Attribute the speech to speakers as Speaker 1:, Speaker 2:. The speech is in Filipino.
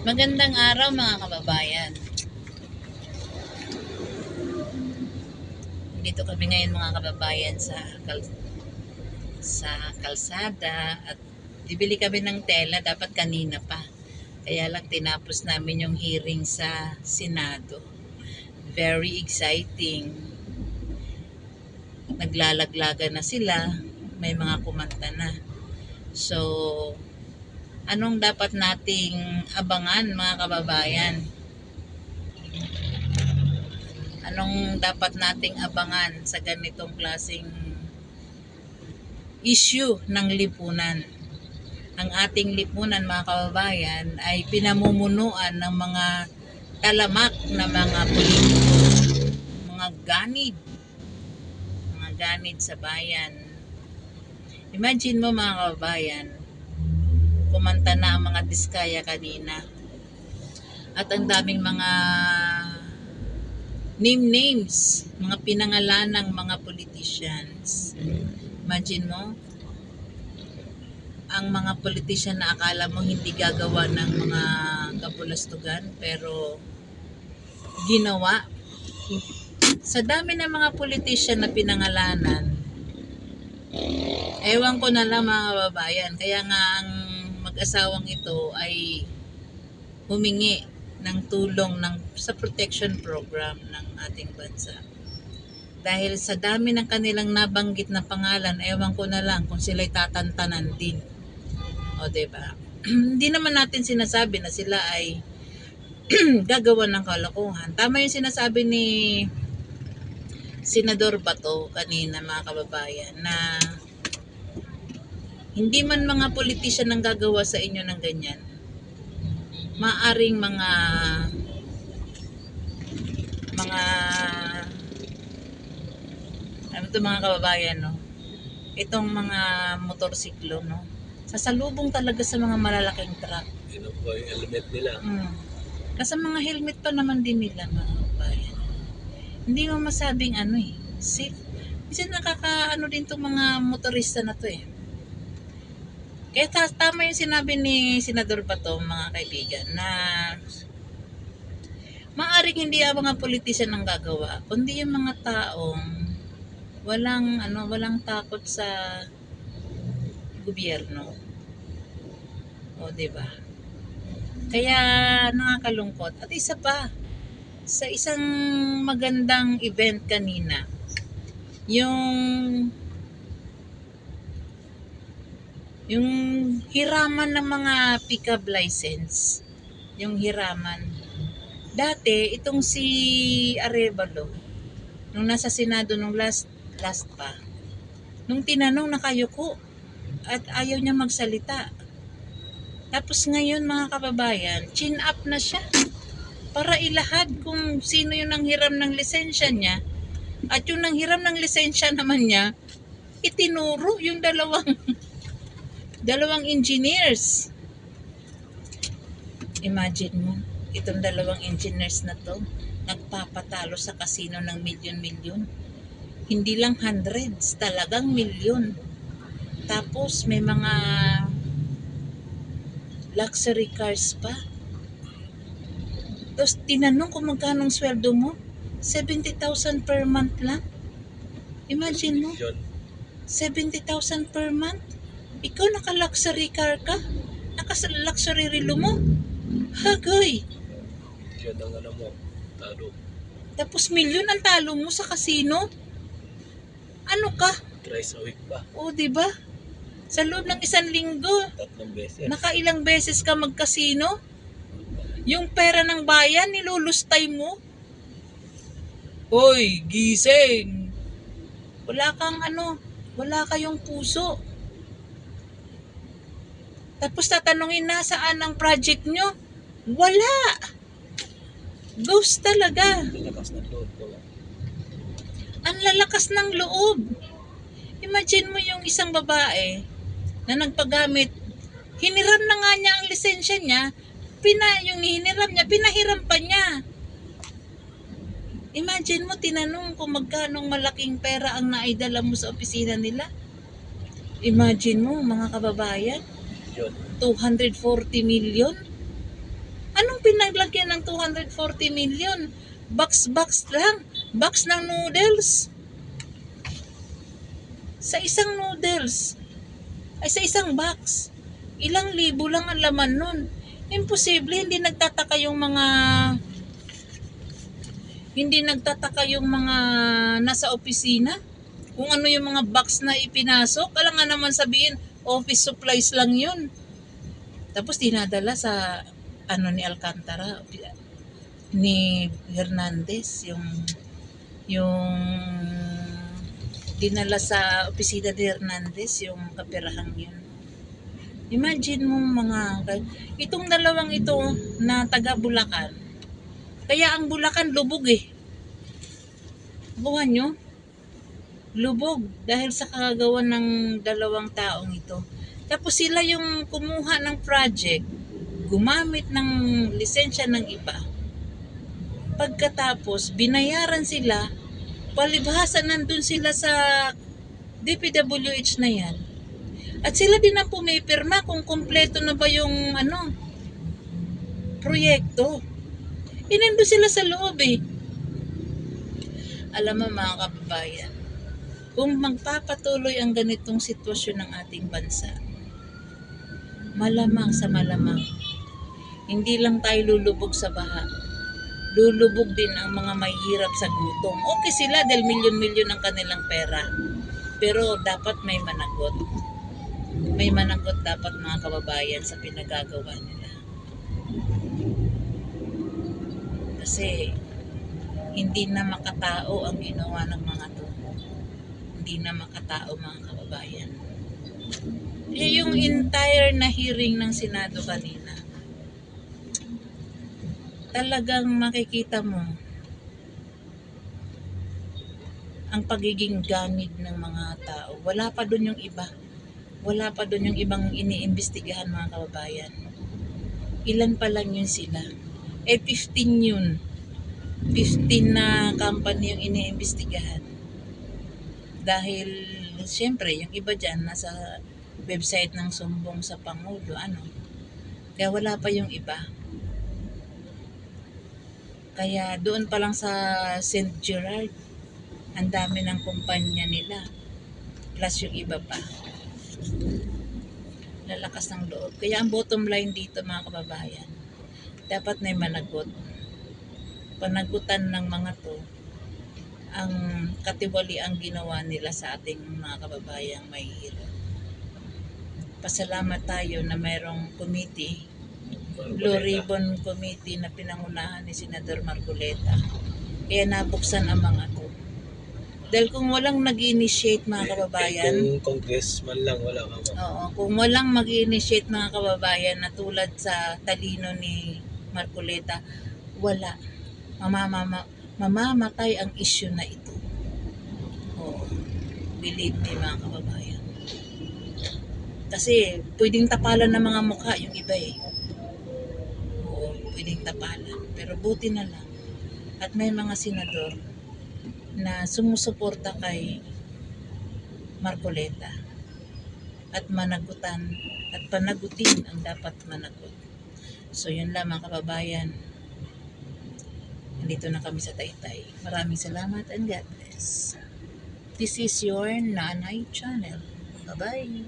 Speaker 1: Magandang araw mga kababayan. Dito kami ngayon mga kababayan sa kalsada at bibili kami ng tela, dapat kanina pa. Kaya lang tinapos namin yung hearing sa Senado. Very exciting. Naglalaglaga na sila, may mga kumanta na. So, anong dapat nating abangan mga kababayan? Anong dapat nating abangan sa ganitong klaseng issue ng lipunan? Ang ating lipunan mga kababayan ay pinamumunuan ng mga talamak na mga politiko, mga ganid sa bayan. Imagine mo mga kababayan, kumanta na ang mga diskaya kanina at ang daming mga names, mga pinangalan ng mga politicians. Imagine mo, ang mga politician na akala mo hindi gagawa ng mga kapulastugan, pero ginawa. Sa dami ng mga politician na pinangalanan, ewan ko na lang mga kababayan, kaya nga ang mag-asawang ito ay humingi ng tulong sa protection program ng ating bansa. Dahil sa dami ng kanilang nabanggit na pangalan, ewan ko na lang kung sila'y tatantanan din. O diba? Hindi naman natin sinasabi na sila ay gagawa ng kalokohan. Tama yung sinasabi ni Senador Bato kanina mga kababayan na hindi man mga politician ang gagawa sa inyo ng ganyan. Maaring mga ano to mga kababayan, no? Itong mga motorsiklo, no? Sasalubong talaga sa mga malalaking truck.
Speaker 2: Yun po yung helmet nila.
Speaker 1: Kasi mga helmet pa naman din nila mga kababayan. Hindi mo masabing safe. Kasi nakakaano din itong mga motorista na to eh. Kaya tama yung sinabi ni Senador Bato mga kaibigan na maaring hindi ang mga politician ang gagawa, kundi yung mga taong walang takot sa gobyerno. O, diba? Kaya nakakalungkot. At isa pa, sa isang magandang event kanina, yung hiraman ng mga pick-up license, yung hiraman. Dati, itong si Arevalo, nung nasa Senado nung last pa, nung tinanong nakayuko at ayaw niya magsalita. Tapos ngayon mga kababayan, chin up na siya para ilahad kung sino yung nanghiram ng lisensya niya at yung nanghiram ng lisensya naman niya, itinuro yung dalawang engineers. Imagine mo, itong dalawang engineers na to, nagpapatalo sa kasino ng milyon-milyon. Hindi lang hundreds, talagang milyon. Tapos may mga luxury cars pa. Tapos tinanong kung magkano sweldo mo, 70,000 per month lang. Imagine mo, 70,000 per month. Ikaw naka-luxury car ka? Naka-luxury relo mo? Hagoy!
Speaker 2: Yun ang alam mo, talo.
Speaker 1: Tapos milyon ang talo mo sa kasino? Ano ka?
Speaker 2: Thrice a week pa.
Speaker 1: O, diba? Sa loob ng 1 linggo,
Speaker 2: 3 beses.
Speaker 1: nakailang beses ka magkasino? Yung pera ng bayan, nilulustay mo? Hoy, gising! Wala kayong puso. Tapos tatanungin na saan ang project nyo? Wala! Ghost talaga.
Speaker 2: Lalakas ng loob ko.
Speaker 1: Ang lalakas ng loob. Imagine mo yung isang babae na nagpagamit, hiniram na nga niya ang lisensya niya, yung hiniram niya, pinahiram pa niya. Imagine mo, tinanong kung magkano malaking pera ang naidala mo sa opisina nila. Imagine mo, mga kababayan, 240 million. Ano pinaglagyan ng 240 million? Box lang. Box ng noodles. Sa isang noodles. Ay, sa isang box. Ilang libo lang ang laman nun. Imposible, hindi nagtataka yung mga nasa opisina kung ano yung mga box na ipinasok. Alam nga naman sabihin, office supplies lang yun. Tapos dinadala sa ni Alcantara, ni Hernandez, yung dinala sa opisina ni Hernandez yung kaperahang yun. Imagine mo itong dalawang ito na taga Bulacan. Kaya ang Bulacan lubog eh. Buwan nyo? Lubog dahil sa kagagawa ng dalawang taong ito. Tapos sila yung kumuha ng project, gumamit ng lisensya ng iba. Pagkatapos, binayaran sila, palibhasa nandun sila sa DPWH na yan. At sila din ang pumipirma kung kompleto na ba yung proyekto. Nandun sila sa loob eh. Alam mo mga kababayan, kung magpapatuloy ang ganitong sitwasyon ng ating bansa, malamang sa malamang, hindi lang tayo lulubog sa baha, lulubog din ang mga mahihirap sa gutom. Okay sila dahil milyon-milyon ang kanilang pera. Pero dapat may managot. May managot dapat mga kababayan sa pinagagawa nila. Kasi hindi na makatao ang ginawa ng mga to. Hindi na makatao mga kababayan. Yung entire na hearing ng Senado kanina, talagang makikita mo ang pagiging ganid ng mga tao. Wala pa doon yung iba. Wala pa doon yung ibang iniimbestigahan mga kababayan. Ilan pa lang yun sila. 15 yun. 15 na company yung iniimbestigahan. Dahil, siyempre, yung iba dyan nasa website ng sumbong sa Pangulo. Kaya wala pa yung iba. Kaya doon pa lang sa St. Gerard, ang dami ng kumpanya nila. Plus yung iba pa. Lalakas ng loob. Kaya ang bottom line dito mga kababayan, dapat may managot. Panagutan ng mga to ang katiwali ang ginawa nila sa ating mga kababayang mahihirap. Pasalamat tayo na mayroong committee, Blue Ribbon Committee na pinangunahan ni Senador Marcoleta. Kaya nabuksan ang mga to. Dahil kung walang nag-initiate mga kababayan,
Speaker 2: kung congressman lang, wala ka mo.
Speaker 1: oo, kung walang mag-initiate mga kababayan na tulad sa talino ni Marcoleta, wala. Mamamatay ang issue na ito. Oo, believe me mga kababayan. Kasi pwedeng tapalan ng mga mukha yung iba eh. Oo, pwedeng tapalan. Pero buti na lang. At may mga senador na sumusuporta kay Marcoleta at managutan at panagutin ang dapat managot. So yun lang mga kababayan. Nandito na kami sa Taytay. Maraming salamat and God bless. This is your Nanay Channel. Bye-bye.